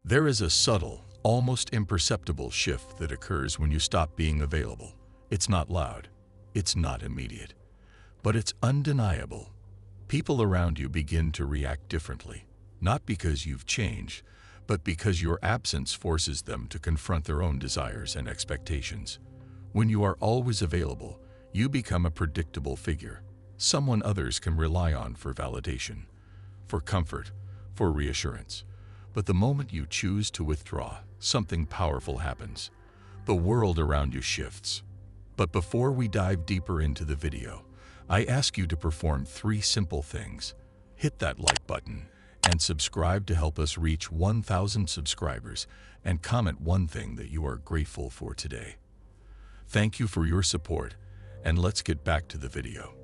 There is a subtle, almost imperceptible shift that occurs when you stop being available. It's not loud, it's not immediate, but it's undeniable. People around you begin to react differently, not because you've changed, but because your absence forces them to confront their own desires and expectations. When you are always available, you become a predictable figure, someone others can rely on for validation, for comfort, for reassurance. But the moment you choose to withdraw, something powerful happens. The world around you shifts. But before we dive deeper into the video, I ask you to perform 3 simple things. Hit that like button and subscribe to help us reach 1,000 subscribers, and comment one thing that you are grateful for today. Thank you for your support, and let's get back to the video.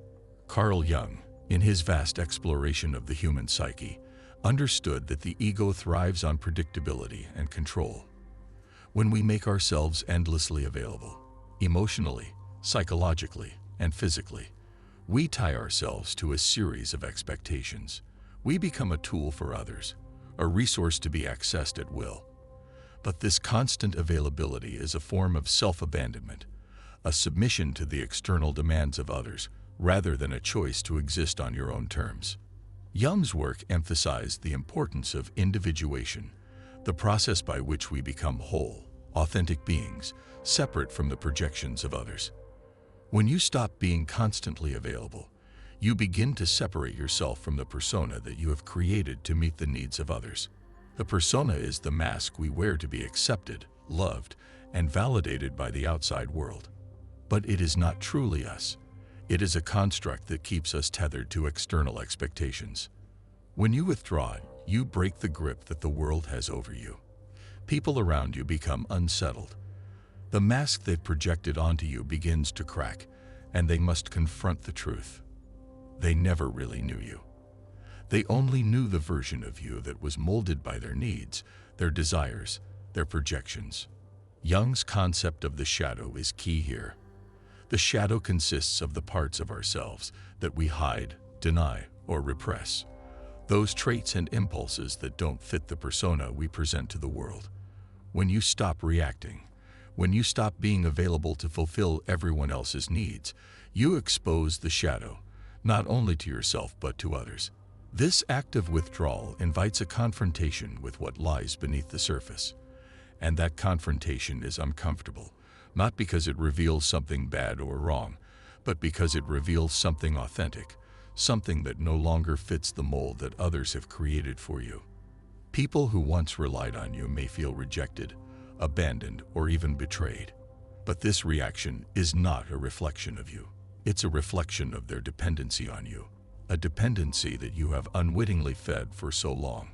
Carl Jung, in his vast exploration of the human psyche, understood that the ego thrives on predictability and control. When we make ourselves endlessly available, emotionally, psychologically, and physically, we tie ourselves to a series of expectations. We become a tool for others, a resource to be accessed at will. But this constant availability is a form of self-abandonment, a submission to the external demands of others, rather than a choice to exist on your own terms. Jung's work emphasized the importance of individuation, the process by which we become whole, authentic beings, separate from the projections of others. When you stop being constantly available, you begin to separate yourself from the persona that you have created to meet the needs of others. The persona is the mask we wear to be accepted, loved, and validated by the outside world. But it is not truly us. It is a construct that keeps us tethered to external expectations. When you withdraw, you break the grip that the world has over you. People around you become unsettled. The mask they've projected onto you begins to crack, and they must confront the truth. They never really knew you. They only knew the version of you that was molded by their needs, their desires, their projections. Jung's concept of the shadow is key here. The shadow consists of the parts of ourselves that we hide, deny, or repress. Those traits and impulses that don't fit the persona we present to the world. When you stop reacting, when you stop being available to fulfill everyone else's needs, you expose the shadow, not only to yourself but to others. This act of withdrawal invites a confrontation with what lies beneath the surface. And that confrontation is uncomfortable, not because it reveals something bad or wrong, but because it reveals something authentic, something that no longer fits the mold that others have created for you. People who once relied on you may feel rejected, abandoned, or even betrayed. But this reaction is not a reflection of you. It's a reflection of their dependency on you, a dependency that you have unwittingly fed for so long.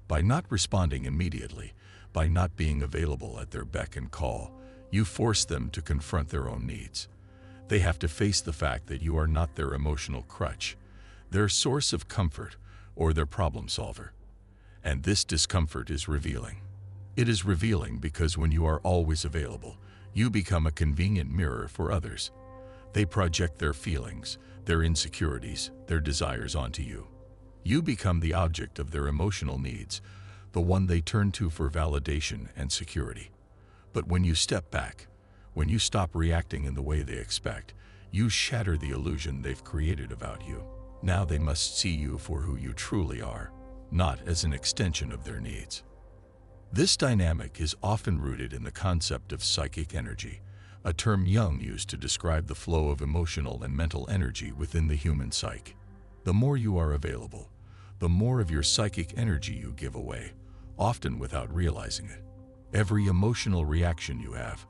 By not responding immediately, by not being available at their beck and call, you force them to confront their own needs. They have to face the fact that you are not their emotional crutch, their source of comfort, or their problem solver. And this discomfort is revealing. It is revealing because when you are always available, you become a convenient mirror for others. They project their feelings, their insecurities, their desires onto you. You become the object of their emotional needs, the one they turn to for validation and security. But when you step back, when you stop reacting in the way they expect, you shatter the illusion they've created about you. Now they must see you for who you truly are, not as an extension of their needs. This dynamic is often rooted in the concept of psychic energy, a term Jung used to describe the flow of emotional and mental energy within the human psyche. The more you are available, the more of your psychic energy you give away, often without realizing it. Every emotional reaction you have,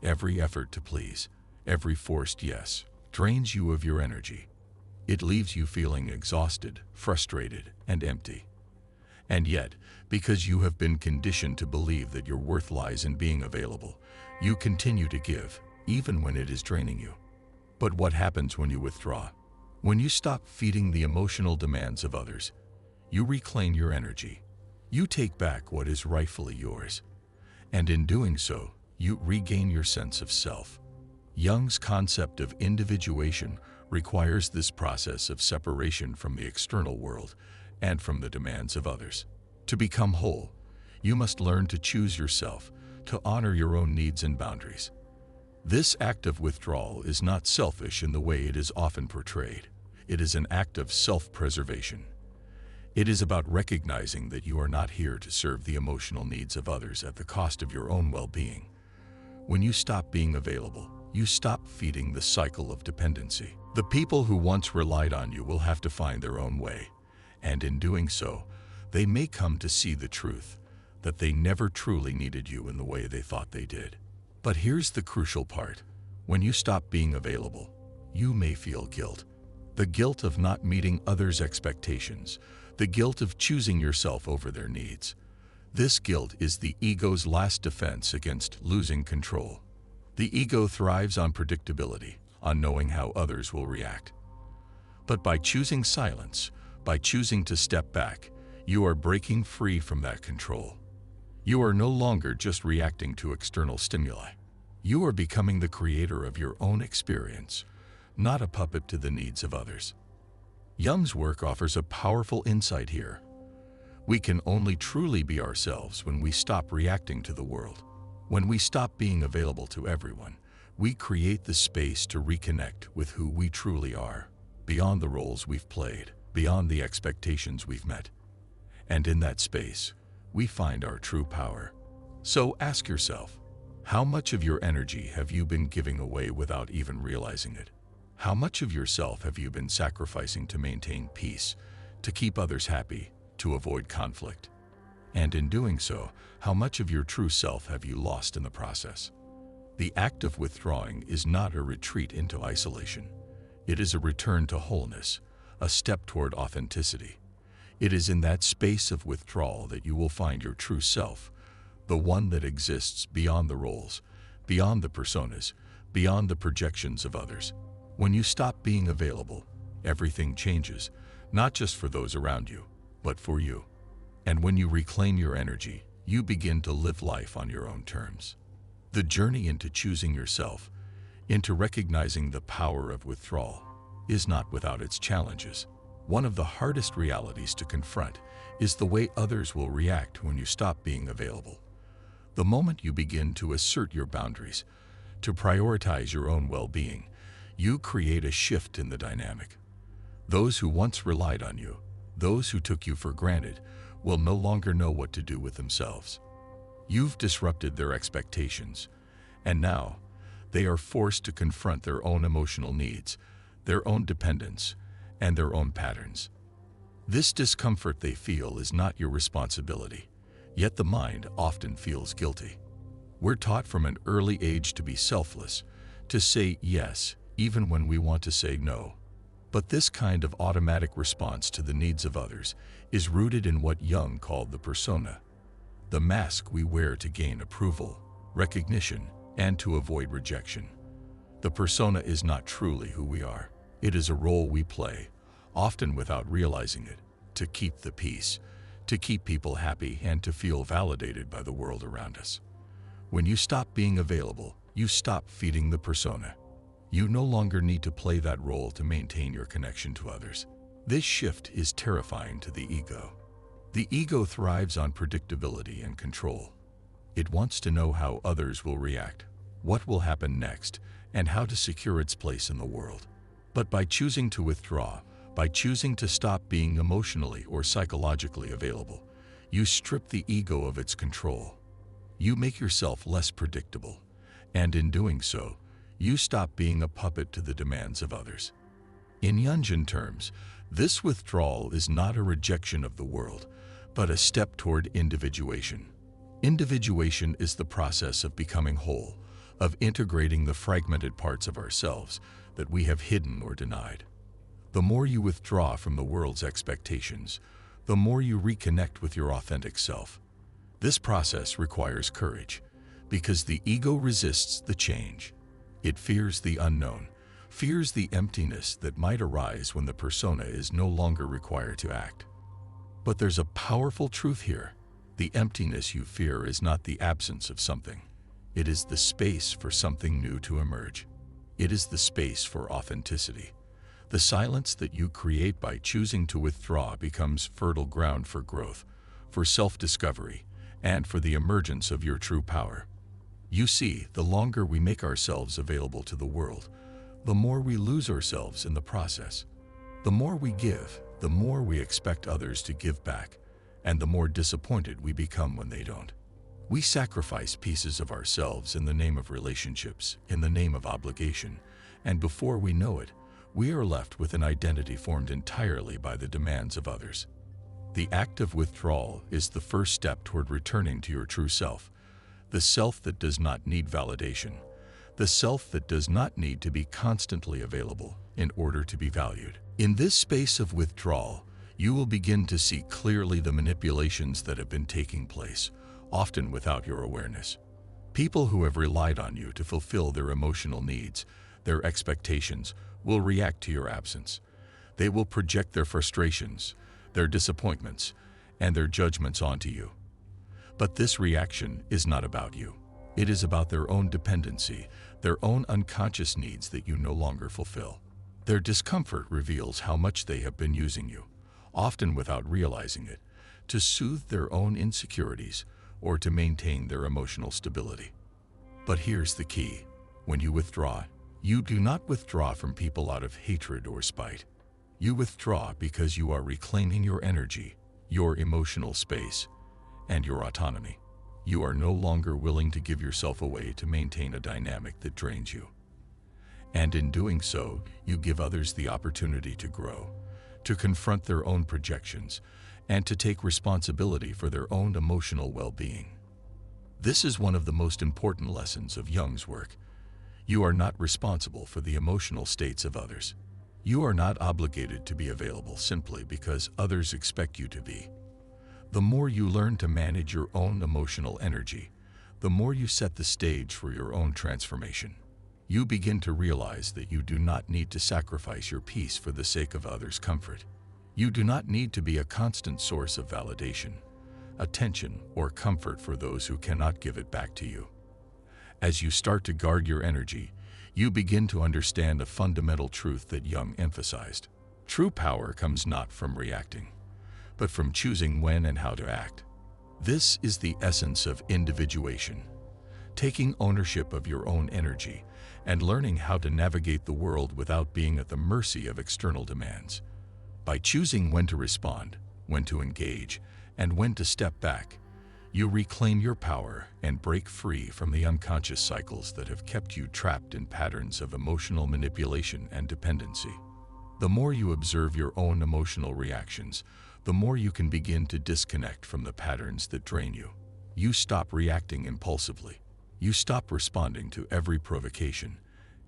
every effort to please, every forced yes, drains you of your energy. It leaves you feeling exhausted, frustrated, and empty. And yet, because you have been conditioned to believe that your worth lies in being available, you continue to give, even when it is draining you. But what happens when you withdraw? When you stop feeding the emotional demands of others, you reclaim your energy. You take back what is rightfully yours. And in doing so, you regain your sense of self. Jung's concept of individuation requires this process of separation from the external world and from the demands of others. To become whole, You must learn to choose yourself, to honor your own needs and boundaries. This act of withdrawal is not selfish in the way it is often portrayed. It is an act of self-preservation. It is about recognizing that you are not here to serve the emotional needs of others at the cost of your own well-being. When you stop being available, you stop feeding the cycle of dependency. The people who once relied on you will have to find their own way, and in doing so, they may come to see the truth, that they never truly needed you in the way they thought they did. But here's the crucial part. When you stop being available, you may feel guilt. The guilt of not meeting others' expectations, the guilt of choosing yourself over their needs. This guilt is the ego's last defense against losing control. The ego thrives on predictability, on knowing how others will react. But by choosing silence, by choosing to step back, you are breaking free from that control. You are no longer just reacting to external stimuli. You are becoming the creator of your own experience, not a puppet to the needs of others. Jung's work offers a powerful insight here. We can only truly be ourselves when we stop reacting to the world. When we stop being available to everyone, we create the space to reconnect with who we truly are, beyond the roles we've played, beyond the expectations we've met. And in that space, we find our true power. So ask yourself, how much of your energy have you been giving away without even realizing it? How much of yourself have you been sacrificing to maintain peace, to keep others happy, to avoid conflict? And in doing so, how much of your true self have you lost in the process? The act of withdrawing is not a retreat into isolation. It is a return to wholeness, a step toward authenticity. It is in that space of withdrawal that you will find your true self, the one that exists beyond the roles, beyond the personas, beyond the projections of others. When you stop being available, everything changes, not just for those around you, but for you. And when you reclaim your energy, you begin to live life on your own terms. The journey into choosing yourself, into recognizing the power of withdrawal, is not without its challenges. One of the hardest realities to confront is the way others will react when you stop being available. The moment you begin to assert your boundaries, to prioritize your own well-being, you create a shift in the dynamic. Those who once relied on you, those who took you for granted, will no longer know what to do with themselves. You've disrupted their expectations, and now they are forced to confront their own emotional needs, their own dependence, and their own patterns. This discomfort they feel is not your responsibility, yet the mind often feels guilty. We're taught from an early age to be selfless, to say yes, even when we want to say no. But this kind of automatic response to the needs of others is rooted in what Jung called the persona, the mask we wear to gain approval, recognition, and to avoid rejection. The persona is not truly who we are. It is a role we play, often without realizing it, to keep the peace, to keep people happy, and to feel validated by the world around us. When you stop being available, you stop feeding the persona. You no longer need to play that role to maintain your connection to others. This shift is terrifying to the ego. The ego thrives on predictability and control. It wants to know how others will react, what will happen next, and how to secure its place in the world. But by choosing to withdraw, by choosing to stop being emotionally or psychologically available, you strip the ego of its control. You make yourself less predictable, and in doing so, you stop being a puppet to the demands of others. In Jungian terms, this withdrawal is not a rejection of the world, but a step toward individuation. Individuation is the process of becoming whole, of integrating the fragmented parts of ourselves that we have hidden or denied. The more you withdraw from the world's expectations, the more you reconnect with your authentic self. This process requires courage, because the ego resists the change. It fears the unknown, fears the emptiness that might arise when the persona is no longer required to act. But there's a powerful truth here. The emptiness you fear is not the absence of something. It is the space for something new to emerge. It is the space for authenticity. The silence that you create by choosing to withdraw becomes fertile ground for growth, for self-discovery, and for the emergence of your true power. You see, the longer we make ourselves available to the world, the more we lose ourselves in the process. The more we give, the more we expect others to give back, and the more disappointed we become when they don't. We sacrifice pieces of ourselves in the name of relationships, in the name of obligation, and before we know it, we are left with an identity formed entirely by the demands of others. The act of withdrawal is the first step toward returning to your true self, the self that does not need validation, the self that does not need to be constantly available in order to be valued. In this space of withdrawal, you will begin to see clearly the manipulations that have been taking place, often without your awareness. People who have relied on you to fulfill their emotional needs, their expectations, will react to your absence. They will project their frustrations, their disappointments, and their judgments onto you. But this reaction is not about you. It is about their own dependency, their own unconscious needs that you no longer fulfill. Their discomfort reveals how much they have been using you, often without realizing it, to soothe their own insecurities or to maintain their emotional stability. But here's the key. When you withdraw, you do not withdraw from people out of hatred or spite. You withdraw because you are reclaiming your energy, your emotional space, and your autonomy. You are no longer willing to give yourself away to maintain a dynamic that drains you. And in doing so, you give others the opportunity to grow, to confront their own projections, and to take responsibility for their own emotional well-being. This is one of the most important lessons of Jung's work. You are not responsible for the emotional states of others. You are not obligated to be available simply because others expect you to be. The more you learn to manage your own emotional energy, the more you set the stage for your own transformation. You begin to realize that you do not need to sacrifice your peace for the sake of others' comfort. You do not need to be a constant source of validation, attention, or comfort for those who cannot give it back to you. As you start to guard your energy, you begin to understand a fundamental truth that Jung emphasized. True power comes not from reacting, but from choosing when and how to act. This is the essence of individuation, taking ownership of your own energy and learning how to navigate the world without being at the mercy of external demands. By choosing when to respond, when to engage, and when to step back, you reclaim your power and break free from the unconscious cycles that have kept you trapped in patterns of emotional manipulation and dependency. The more you observe your own emotional reactions, the more you can begin to disconnect from the patterns that drain you. You stop reacting impulsively. You stop responding to every provocation,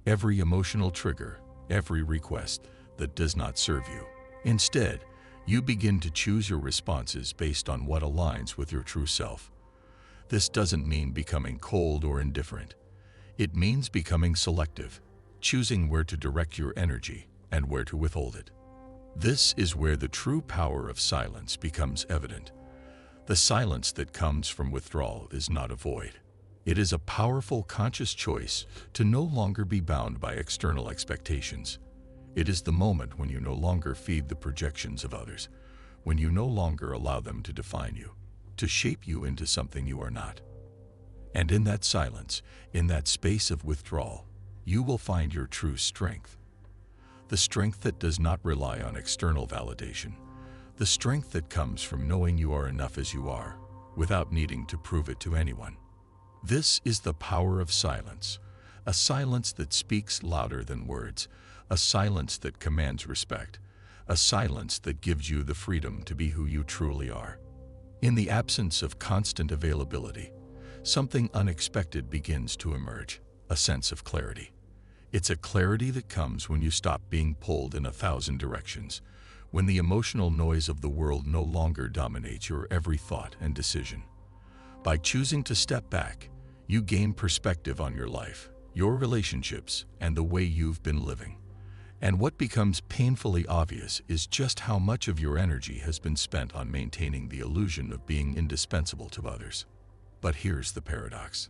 every emotional trigger, every request that does not serve you. Instead, you begin to choose your responses based on what aligns with your true self. This doesn't mean becoming cold or indifferent. It means becoming selective, choosing where to direct your energy and where to withhold it. This is where the true power of silence becomes evident. The silence that comes from withdrawal is not a void. It is a powerful, conscious choice to no longer be bound by external expectations. It is the moment when you no longer feed the projections of others, when you no longer allow them to define you, to shape you into something you are not. And in that silence, in that space of withdrawal, you will find your true strength. The strength that does not rely on external validation, the strength that comes from knowing you are enough as you are, without needing to prove it to anyone. This is the power of silence, a silence that speaks louder than words, a silence that commands respect, a silence that gives you the freedom to be who you truly are. In the absence of constant availability, something unexpected begins to emerge, a sense of clarity. It's a clarity that comes when you stop being pulled in 1,000 directions, when the emotional noise of the world no longer dominates your every thought and decision. By choosing to step back, you gain perspective on your life, your relationships, and the way you've been living. And what becomes painfully obvious is just how much of your energy has been spent on maintaining the illusion of being indispensable to others. But here's the paradox.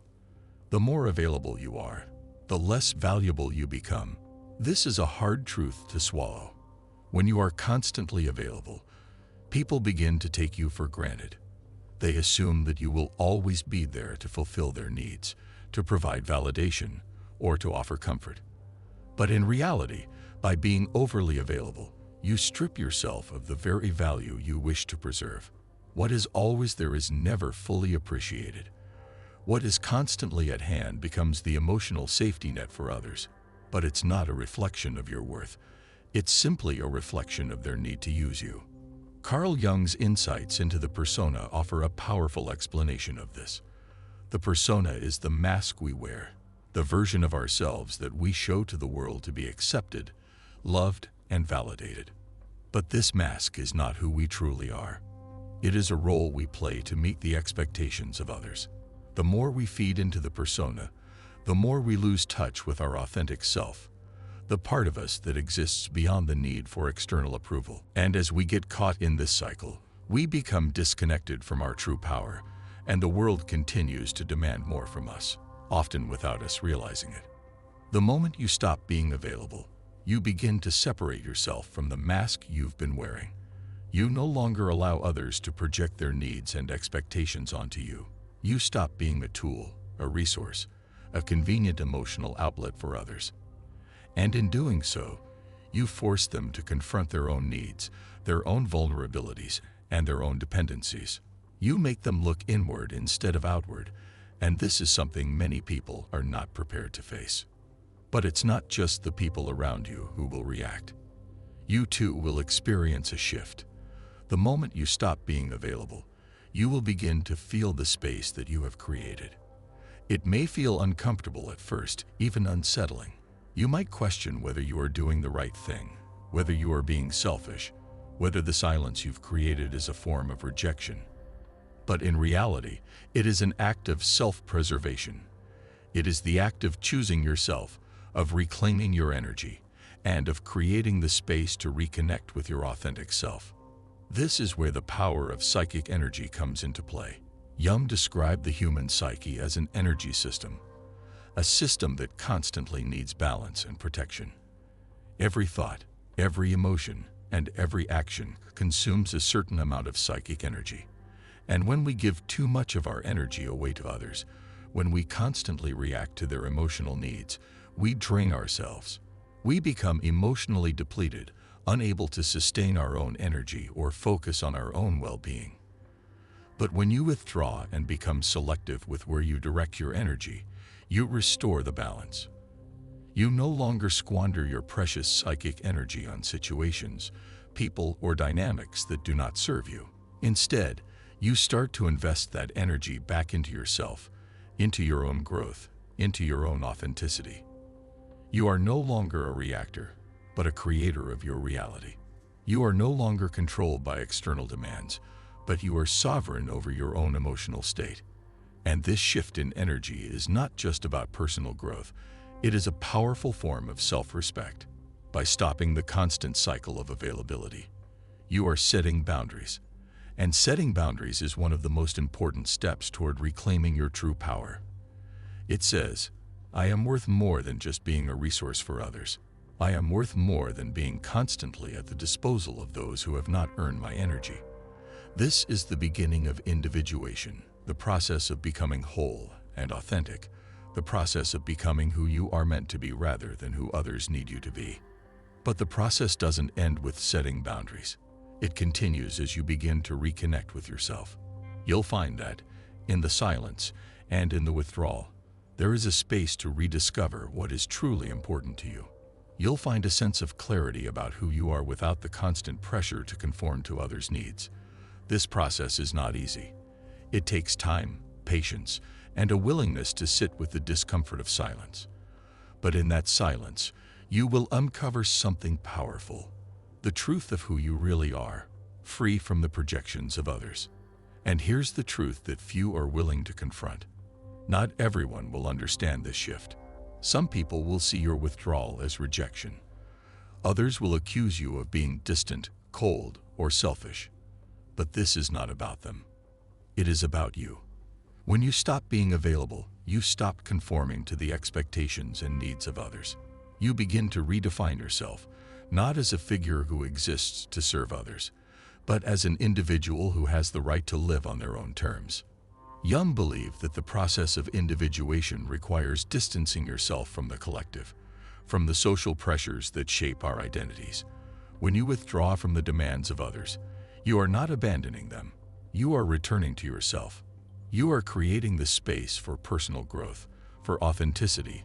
The more available you are, the less valuable you become. This is a hard truth to swallow. When you are constantly available, people begin to take you for granted. They assume that you will always be there to fulfill their needs, to provide validation, or to offer comfort. But in reality, by being overly available, you strip yourself of the very value you wish to preserve. What is always there is never fully appreciated. What is constantly at hand becomes the emotional safety net for others. But it's not a reflection of your worth. It's simply a reflection of their need to use you. Carl Jung's insights into the persona offer a powerful explanation of this. The persona is the mask we wear, the version of ourselves that we show to the world to be accepted, loved, and validated. But this mask is not who we truly are. It is a role we play to meet the expectations of others. The more we feed into the persona, the more we lose touch with our authentic self, the part of us that exists beyond the need for external approval. And as we get caught in this cycle, we become disconnected from our true power, and the world continues to demand more from us, often without us realizing it. The moment you stop being available, you begin to separate yourself from the mask you've been wearing. You no longer allow others to project their needs and expectations onto you. You stop being a tool, a resource, a convenient emotional outlet for others. And in doing so, you force them to confront their own needs, their own vulnerabilities, and their own dependencies. You make them look inward instead of outward, and this is something many people are not prepared to face. But it's not just the people around you who will react. You too will experience a shift. The moment you stop being available, you will begin to feel the space that you have created. It may feel uncomfortable at first, even unsettling. You might question whether you are doing the right thing, whether you are being selfish, whether the silence you've created is a form of rejection. But in reality, it is an act of self-preservation. It is the act of choosing yourself, of reclaiming your energy, and of creating the space to reconnect with your authentic self. This is where the power of psychic energy comes into play. Jung described the human psyche as an energy system, a system that constantly needs balance and protection. Every thought, every emotion, and every action consumes a certain amount of psychic energy. And when we give too much of our energy away to others, when we constantly react to their emotional needs, we drain ourselves. We become emotionally depleted, unable to sustain our own energy or focus on our own well-being. But when you withdraw and become selective with where you direct your energy, you restore the balance. You no longer squander your precious psychic energy on situations, people, or dynamics that do not serve you. Instead, you start to invest that energy back into yourself, into your own growth, into your own authenticity. You are no longer a reactor, but a creator of your reality. You are no longer controlled by external demands, but you are sovereign over your own emotional state. And this shift in energy is not just about personal growth, it is a powerful form of self-respect. By stopping the constant cycle of availability, you are setting boundaries. And setting boundaries is one of the most important steps toward reclaiming your true power. It says, I am worth more than just being a resource for others. I am worth more than being constantly at the disposal of those who have not earned my energy. This is the beginning of individuation, the process of becoming whole and authentic, the process of becoming who you are meant to be rather than who others need you to be. But the process doesn't end with setting boundaries. It continues as you begin to reconnect with yourself. You'll find that, in the silence and in the withdrawal, there is a space to rediscover what is truly important to you. You'll find a sense of clarity about who you are without the constant pressure to conform to others' needs. This process is not easy. It takes time, patience, and a willingness to sit with the discomfort of silence. But in that silence, you will uncover something powerful, the truth of who you really are, free from the projections of others. And here's the truth that few are willing to confront. Not everyone will understand this shift. Some people will see your withdrawal as rejection. Others will accuse you of being distant, cold, or selfish. But this is not about them. It is about you. When you stop being available, you stop conforming to the expectations and needs of others. You begin to redefine yourself, not as a figure who exists to serve others, but as an individual who has the right to live on their own terms. Jung believed that the process of individuation requires distancing yourself from the collective, from the social pressures that shape our identities. When you withdraw from the demands of others, you are not abandoning them. You are returning to yourself. You are creating the space for personal growth, for authenticity,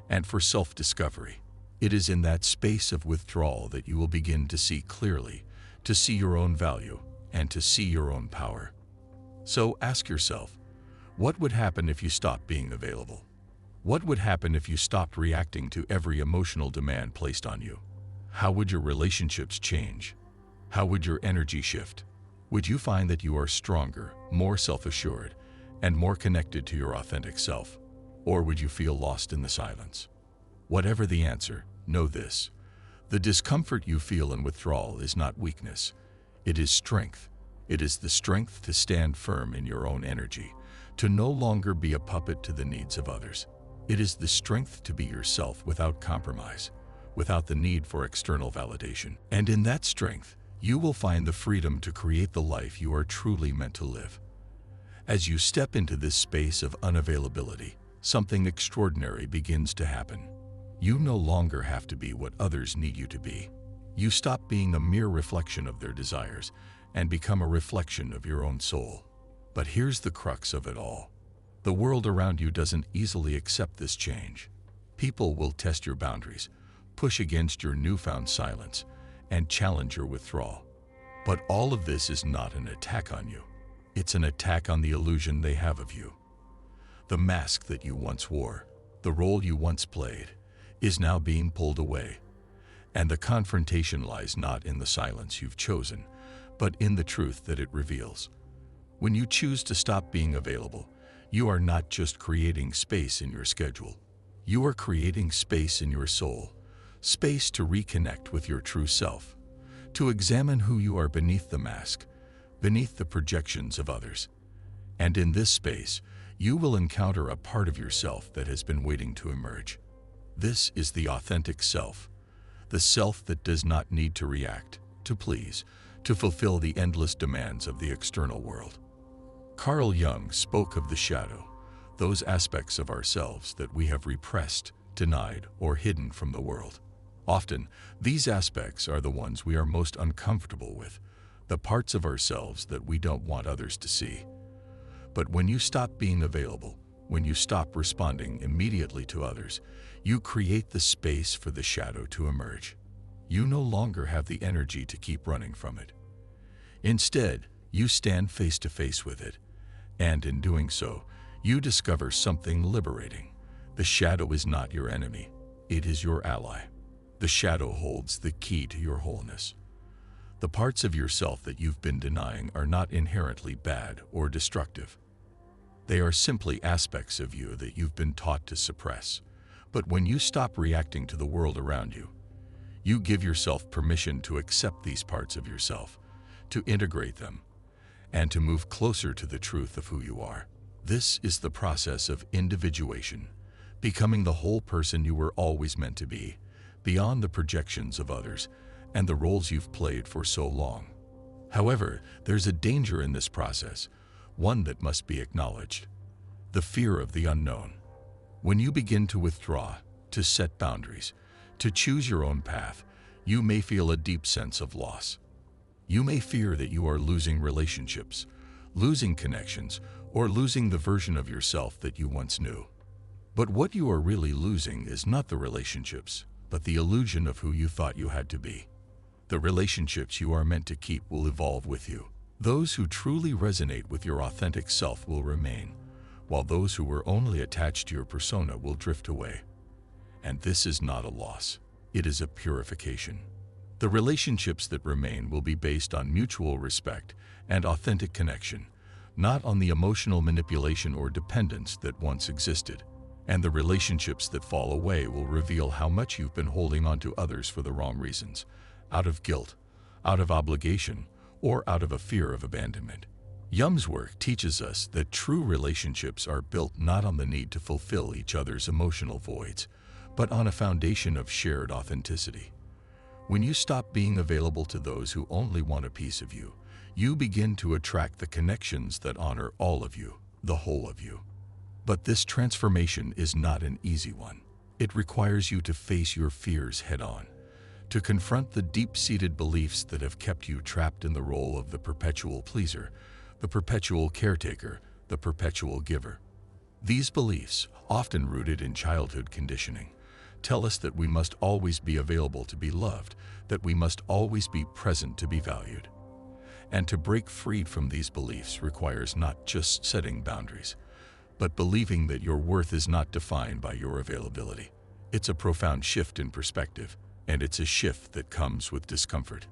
and for self-discovery. It is in that space of withdrawal that you will begin to see clearly, to see your own value, and to see your own power. So ask yourself, what would happen if you stopped being available? What would happen if you stopped reacting to every emotional demand placed on you? How would your relationships change? How would your energy shift? Would you find that you are stronger, more self-assured, and more connected to your authentic self? Or would you feel lost in the silence? Whatever the answer, know this: the discomfort you feel in withdrawal is not weakness. It is strength. It is the strength to stand firm in your own energy, to no longer be a puppet to the needs of others. It is the strength to be yourself without compromise, without the need for external validation. And in that strength, you will find the freedom to create the life you are truly meant to live. As you step into this space of unavailability, something extraordinary begins to happen. You no longer have to be what others need you to be. You stop being a mere reflection of their desires and become a reflection of your own soul. But here's the crux of it all. The world around you doesn't easily accept this change. People will test your boundaries, push against your newfound silence, and challenge your withdrawal. But all of this is not an attack on you. It's an attack on the illusion they have of you. The mask that you once wore, the role you once played, is now being pulled away. And the confrontation lies not in the silence you've chosen, but in the truth that it reveals. When you choose to stop being available, you are not just creating space in your schedule. You are creating space in your soul, space to reconnect with your true self, to examine who you are beneath the mask, beneath the projections of others. And in this space, you will encounter a part of yourself that has been waiting to emerge. This is the authentic self, the self that does not need to react, to please, to fulfill the endless demands of the external world. Carl Jung spoke of the shadow, those aspects of ourselves that we have repressed, denied, or hidden from the world. Often, these aspects are the ones we are most uncomfortable with, the parts of ourselves that we don't want others to see. But when you stop being available, when you stop responding immediately to others, you create the space for the shadow to emerge. You no longer have the energy to keep running from it. Instead, you stand face to face with it, and in doing so, you discover something liberating. The shadow is not your enemy, it is your ally. The shadow holds the key to your wholeness. The parts of yourself that you've been denying are not inherently bad or destructive. They are simply aspects of you that you've been taught to suppress. But when you stop reacting to the world around you, you give yourself permission to accept these parts of yourself, to integrate them, and to move closer to the truth of who you are. This is the process of individuation, becoming the whole person you were always meant to be, beyond the projections of others and the roles you've played for so long. However, there's a danger in this process, one that must be acknowledged: the fear of the unknown. When you begin to withdraw, to set boundaries, to choose your own path, you may feel a deep sense of loss. You may fear that you are losing relationships, losing connections, or losing the version of yourself that you once knew. But what you are really losing is not the relationships, but the illusion of who you thought you had to be. The relationships you are meant to keep will evolve with you. Those who truly resonate with your authentic self will remain, while those who were only attached to your persona will drift away. And this is not a loss, it is a purification. The relationships that remain will be based on mutual respect and authentic connection, not on the emotional manipulation or dependence that once existed. And the relationships that fall away will reveal how much you've been holding on to others for the wrong reasons, out of guilt, out of obligation, or out of a fear of abandonment. Jung's work teaches us that true relationships are built not on the need to fulfill each other's emotional voids, but on a foundation of shared authenticity. When you stop being available to those who only want a piece of you, You begin to attract the connections that honor all of you, the whole of you. But this transformation is not an easy one. It requires you to face your fears head-on, to confront the deep-seated beliefs that have kept you trapped in the role of the perpetual pleaser, the perpetual caretaker, the perpetual giver. These beliefs, often rooted in childhood conditioning, tell us that we must always be available to be loved, that we must always be present to be valued. And to break free from these beliefs requires not just setting boundaries, but believing that your worth is not defined by your availability. It's a profound shift in perspective, and it's a shift that comes with discomfort.